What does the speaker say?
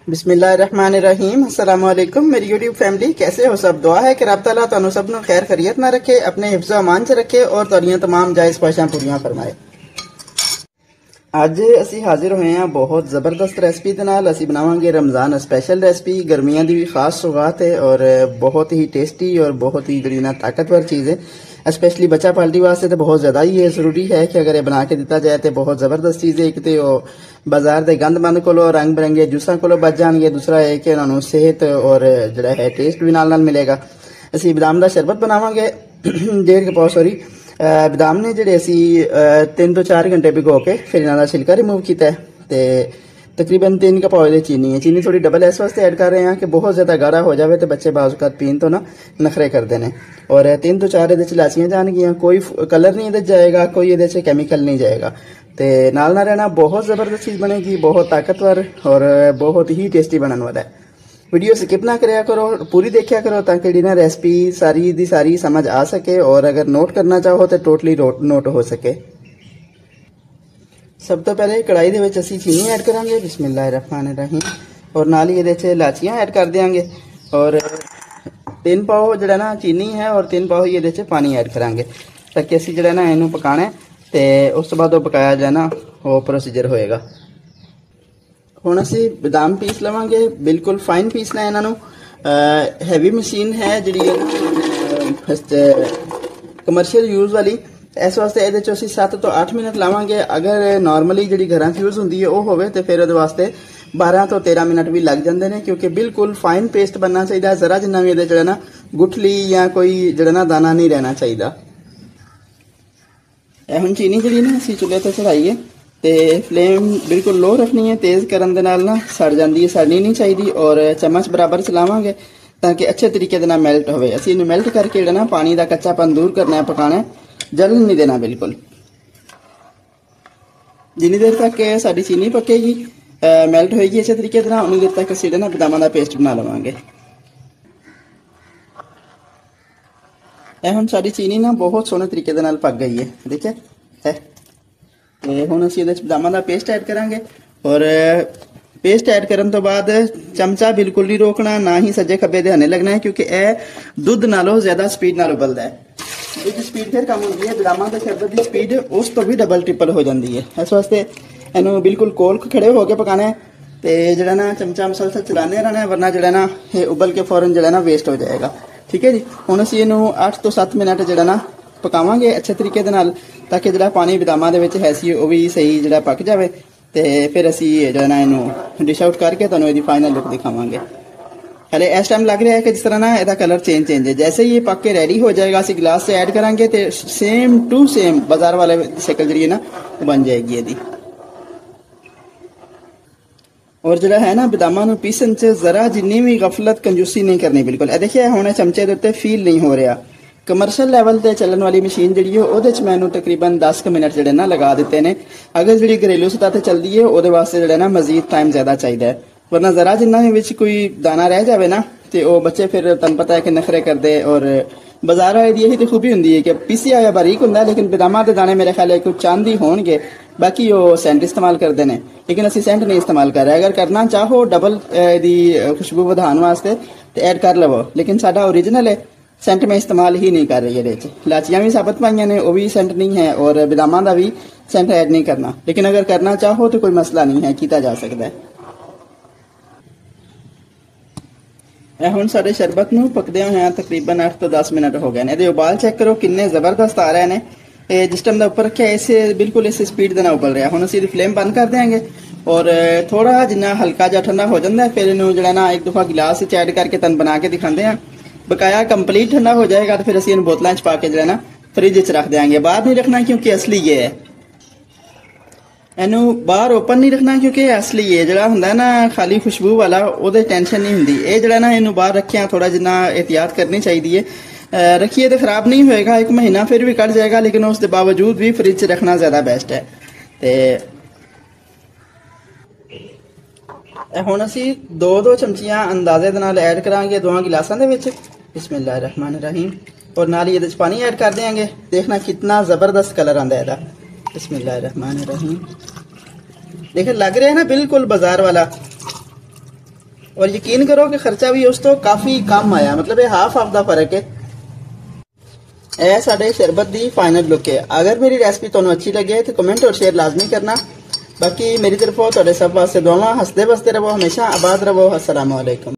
बिस्मिल्लाहिर्रहमानिर्रहीम। अस्सलाम वालेकुम मेरी यूट्यूब फैमिली, कैसे हो सब। दुआ है कि रब तआला तुहानू सब नू खैर खैरियत ना रखे, अपने हिफ्ज़ अमान च रखे और तुहाडियां तमाम जायज़ ख्वाहिशां पूरियां फरमाए। ਅੱਜ ਅਸੀਂ ਹਾਜ਼ਰ ਹੋਏ ਹਾਂ ਬਹੁਤ ਜ਼ਬਰਦਸਤ ਰੈਸਪੀ ਦੇ ਨਾਲ। ਅਸੀਂ ਬਣਾਵਾਂਗੇ ਰਮਜ਼ਾਨ ਸਪੈਸ਼ਲ ਰੈਸਪੀ, ਗਰਮੀਆਂ ਦੀ ਵੀ ਖਾਸ ਸੌਗਾਤ है और बहुत ही टेस्टी और बहुत ही जी ना ताकतवर चीज़ है। स्पेशली बच्चा पार्टी वास्ते तो बहुत ज़्यादा ही ज़रूरी है कि अगर ये बना के दिता जाए तो बहुत ज़बरदस्त चीज़ है। एक तो बाजार के गंद बंद को रंग बिरंगे जूसा को बच जाएंगे, दूसरा है कि उन्होंने सेहत और जोड़ा है टेस्ट भी नाल मिलेगा। असी बादाम का शरबत बनावांगे 1.5 पाव सॉरी बादाम ने ਜਿਹੜੇ ਅਸੀਂ 3 ਤੋਂ 4 घंटे भिगो के फिर इन्हों का छिलका रिमूव किया तो तकरीबन 3 कप ऑयल चीनी है। चीनी थोड़ी डबल इस वास्ते ऐड कर रहे हैं कि बहुत ज़्यादा गाढ़ा हो जाए तो बच्चे बाज़ पीन तो ना नखरे करते हैं। और 3 ਤੋਂ 4 ये इलाचियाँ जाएगियाँ, कोई कलर नहीं ये जाएगा, कोई ये कैमिकल नहीं जाएगा। तो नाल ना रहना, बहुत ज़बरदस्त चीज़ बनेगी, बहुत ताकतवर और बहुत ही टेस्टी बनने वाला है। वीडियो स्किप ना कराया करो, पूरी देखा करो ताकि जी ना रेसिपी सारी दी सारी समझ आ सके और अगर नोट करना चाहो तो टोटली नोट हो सके। सब तो पहले कढ़ाई दे विच असीं चीनी ऐड करांगे, बिस्मिल्लाहिर्रहमानिर्रहीम, और नाल ही इहदे च इलाचियां ऐड कर देंगे और 3 पाव जिहड़ा ना चीनी है और 3 पाव ही इहदे च पानी ऐड करांगे ताकि असीं जिहड़ा ना इहनूं पकाना है ते उस तो बाद पकाया जाए ना वो प्रोसीजर होएगा। ਹੁਣ ਅਸੀਂ बादाम पीस लवांगे, बिल्कुल फाइन पीसना है इन्हों। हैवी मशीन है जी कमर्शियल यूज़ वाली, इस वास्ते ये 7 तो 8 मिनट लावांगे। अगर नॉर्मली जी घर यूज़ होंगी है वो हो तो फिर वास्ते 12 तो 13 मिनट भी लग जाते हैं, क्योंकि बिल्कुल फाइन पेस्ट बनना चाहिए। जरा जिन्ना भी ये ना गुठली या कोई जड़ा ना दाना नहीं रहना चाहिए। हम चीनी जी ना असी चूल्हे पर चढ़ाई है तो फ्लेम बिल्कुल लो रखनी है, तेज़ करने नाल ना सड़ जाती है, सड़नी नहीं चाहिए। और चम्मच बराबर चलावांगे ताकि अच्छे तरीके से मेल्ट हो। असी इन्हें मेल्ट करके ना पानी का कच्चापन दूर करना है, पकाना है, जलन नहीं देना बिल्कुल। जिनी देर तक साड़ी चीनी पकेगी मेल्ट होएगी अच्छे तरीके से, उन्नी देर तक असी ना बादामां का पेस्ट बना लवांगे। हम साड़ी चीनी ना बहुत सोहने तरीके से पक गई है, देखिए है। ਹੁਣ ਅਸੀਂ ਇਹਦੇ ਵਿੱਚ ਬਦਾਮਾਂ ਦਾ ਪੇਸਟ ਐਡ ਕਰਾਂਗੇ और पेस्ट ऐड करने तो बाद चमचा बिल्कुल नहीं रोकना, ना ही सज्जे खब्बे ध्यान लगना है, क्योंकि यह दुध नालों ज्यादा स्पीड नाल उबलता है। एक स्पीड फिर कम होती है, बादामां के शरबत की स्पीड उस तो भी डबल ट्रिपल हो जाती है। इस वास्ते इन्हों बिल्कुल कोल खड़े होकर पकाना है तो जरा ना चमचा मसलसल चलाने रहना है, वरना जरा ना ये उबल के फौरन जरा ना वेस्ट हो जाएगा। ठीक है जी। हुण असीं इहनूं 8 तो 7 मिनट जरा ना पकावांगे अच्छे तरीके दे नाल, ताकि जो पानी बादामां दे विच है सी वो भी सही जो पक जाए। तो फिर असी जो ना इनू डिश आउट करके तुहानूं इहदी फाइनल लुक दिखावांगे। हले इस टाइम लग रहा है कि जिस तरह ना इसका कलर चेंज है। जैसे ही ये पक के रेडी हो जाएगा असी गिलास से ऐड करांगे तो सेम टू सेम बाजार वाले शक्ल जी ना बन जाएगी इसदी। और जो है ना बादामां नूं पीसन च जरा जिन्नी भी गफलत कंजूसी नहीं करनी बिल्कुल। देखिए हुण चमचे दे उत्ते फील नहीं हो रहा। कमर्शियल लैवल पर चलन वाली मशीन जी है वो मैंने तकरीबन 10 मिनट जोड़े ना लगा दिते हैं। अगर जी घरेलू सतह पर चलती है वो वास्ते जो ना मजीद टाइम ज़्यादा चाहिए, वरना जरा जिन्ना भी कोई दाना रह जाए ना तो वो बच्चे फिर तुहानूं पता है कि नखरे करते। और बाजार वाले की यही तो खूबी होंगी है कि पीसिया या बारीक होंगे, लेकिन बादामां के दाने मेरे ख्याल है कुछ चांदी होंगे, बाकी वो सेंट इस्तेमाल करते हैं, लेकिन असी सेंट नहीं इस्तेमाल कर रहे। अगर करना चाहो डबल दी खुशबू बढ़ाने वास्ते तो ऐड कर लवो, लेकिन साडा ओरिजिनल है, सेंट में इस्तेमाल ही नहीं कर रही है। इलाचियाँ भी साबत पाइयां ने, वो भी सेंट नहीं है, और बादामां का भी सेंट ऐड नहीं करना, लेकिन अगर करना चाहो तो कोई मसला नहीं है, किया जा सकता है। हुण साडे शरबत नूं पकदे होए तकरीबन 8 तो 10 मिनट हो गए हैं। ये उबाल चेक करो किन्ने जबरदस्त आ रहे हैं। जिस टाइम ऊपर रखे इसे बिल्कुल इस स्पीड के उबल रहा है। हुण असीं फ्लेम बंद कर देंगे और थोड़ा जिन्ना हल्का जा ठंडा हो जाता है फिर इन्हूं जिहड़ा ना एक दफा गिलास विच ऐड करके तुहानूं बना के दिखाते हैं। बकाया कंप्लीट ठंडा हो जाएगा तो फिर असीं इन बोतलों च पा के जो ना फ्रिज च रख देंगे। बाहर नहीं रखना क्योंकि असली ये है, इनू बाहर ओपन नहीं रखना क्योंकि असली है। जो होंगे ना खाली खुशबू वाला वो टेंशन नहीं होंगी। ये जरा ना इनू बाहर रखिया थोड़ा जिन्ना एहतियात करनी चाहिए। रखिए तो खराब नहीं होएगा, 1 महीना फिर भी कट जाएगा, लेकिन उसके बावजूद भी फ्रिज च रखना ज़्यादा बेस्ट है। तो हुण असीं 2 चमचियां अंदाजे दे नाल ऐड करांगे दोवां गिलासां दे विच, बिस्मिल्लाहिर्रहमानिर्रहीम, और नाल ही इहदे च पानी ऐड कर देंगे। देखना कितना ज़बरदस्त कलर आंदा है इहदा, बिस्मिल्लाहिर्रहमानिर्रहीम। देखिए लग रहा है ना बिल्कुल बाजार वाला। और यकीन करो कि खर्चा भी उस तो काफ़ी कम आया, मतलब ये हाफ ऑफ द फर्क है। ਇਹ ਸਾਡੇ शरबत की फाइनल लुक है। अगर मेरी रेसिपी ਤੁਹਾਨੂੰ अच्छी लगे तो कमेंट और शेयर लाजमी करना। बाकी मेरी तरफों ਤੁਹਾਡੇ सब वास्ते दुआवां। हंसते बसते रहो, हमेशा आबाद रहो। अस्सलाम वालेकुम।